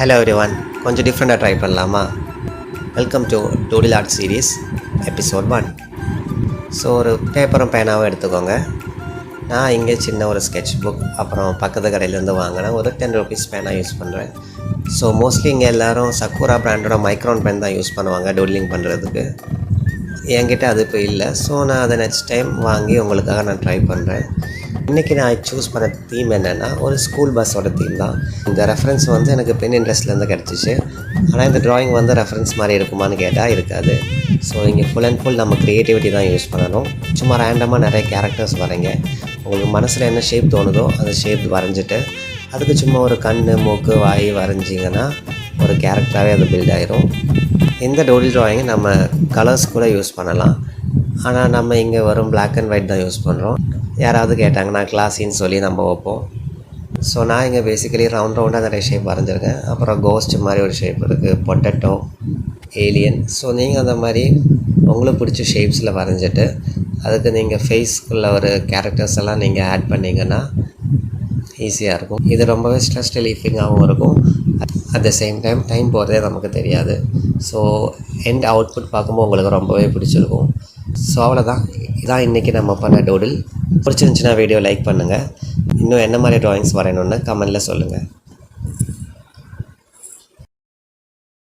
Hello everyone, கொஞ்சம் டிஃப்ரெண்ட்டாக try பண்ணலாமா? Welcome to டூடில் art series episode 1. So ஒரு பேப்பரும் பேனாவும் எடுத்துக்கோங்க. நான் இங்கே சின்ன ஒரு ஸ்கெட்ச் புக், அப்புறம் பக்கத்து கடையிலேருந்து வாங்கினேன் ஒரு 10 rupees பேனா யூஸ் பண்ணுறேன். ஸோ மோஸ்ட்லி இங்கே எல்லோரும் சக்குரா பிராண்டோட மைக்ரோன் பென் தான் யூஸ் பண்ணுவாங்க டூட்லிங் பண்ணுறதுக்கு. என்கிட்ட அது இப்போ இல்லை. ஸோ நான் அதை நெக்ஸ்ட் டைம் வாங்கி உங்களுக்காக நான் ட்ரை பண்ணுறேன். இன்றைக்கி நான் சூஸ் பண்ண தீம் என்னென்னா ஒரு ஸ்கூல் பஸ்ஸோட தீம் தான். இந்த ரெஃபரன்ஸ் எனக்கு பென் இன்ட்ரெஸ்ட்லேருந்து கிடச்சிச்சு. ஆனால் இந்த ட்ராயிங் ரெஃபரன்ஸ் மாதிரி இருக்குமான்னு கேட்டால் இருக்காது. ஸோ இங்கே ஃபுல் அண்ட் ஃபுல் நம்ம க்ரியேட்டிவிட்டி தான் யூஸ் பண்ணணும். சும்மா ரேண்டமாக நிறைய கேரக்டர்ஸ் வரைங்க. உங்களுக்கு மனசில் என்ன ஷேப் தோணுதோ அந்த ஷேப் வரைஞ்சிட்டு அதுக்கு சும்மா ஒரு கண், மூக்கு, வாய் வரைஞ்சிங்கன்னா ஒரு கேரக்டராகவே அது பில்ட் ஆகிரும். இந்த டூடில் ட்ராயிங்கை நம்ம கலர்ஸ் கூட யூஸ் பண்ணலாம். ஆனால் நம்ம இங்கே வரும் பிளாக் அண்ட் ஒயிட் தான் யூஸ் பண்ணுறோம். யாராவது கேட்டாங்கன்னா கிளாஸின்னு சொல்லி நம்ம வைப்போம். ஸோ நான் இங்கே பேசிக்கலி ரவுண்டாக நிறைய ஷேப் வரைஞ்சிருக்கேன். அப்புறம் கோஸ்ட் மாதிரி ஒரு ஷேப் இருக்குது, பொட்டேட்டோ, ஏலியன். ஸோ நீங்கள் அந்த மாதிரி உங்களுக்கு பிடிச்ச ஷேப்ஸில் வரைஞ்சிட்டு அதுக்கு நீங்கள் ஃபேஸ்க்குள்ள ஒரு கேரக்டர்ஸ் எல்லாம் நீங்கள் ஆட் பண்ணிங்கன்னா ஈஸியாக இருக்கும். இது ரொம்பவே ஸ்ட்ரெஸ் ரிலீஃபிங்காகவும் இருக்கும். அட் த சேம் டைம் போகிறதே நமக்கு தெரியாது. ஸோ எண்ட் அவுட்புட் பார்க்கும்போது உங்களுக்கு ரொம்பவே பிடிச்சிருக்கும். ஸோ அவ்வளோதான், இதான் இன்றைக்கி நம்ம பண்ண டூடில். பிடிச்சிருந்துச்சின்னா வீடியோ லைக் பண்ணுங்கள். இன்னும் என்ன மாதிரி ட்ராயிங்ஸ் வரையணுன்னு கமெண்டில் சொல்லுங்கள்.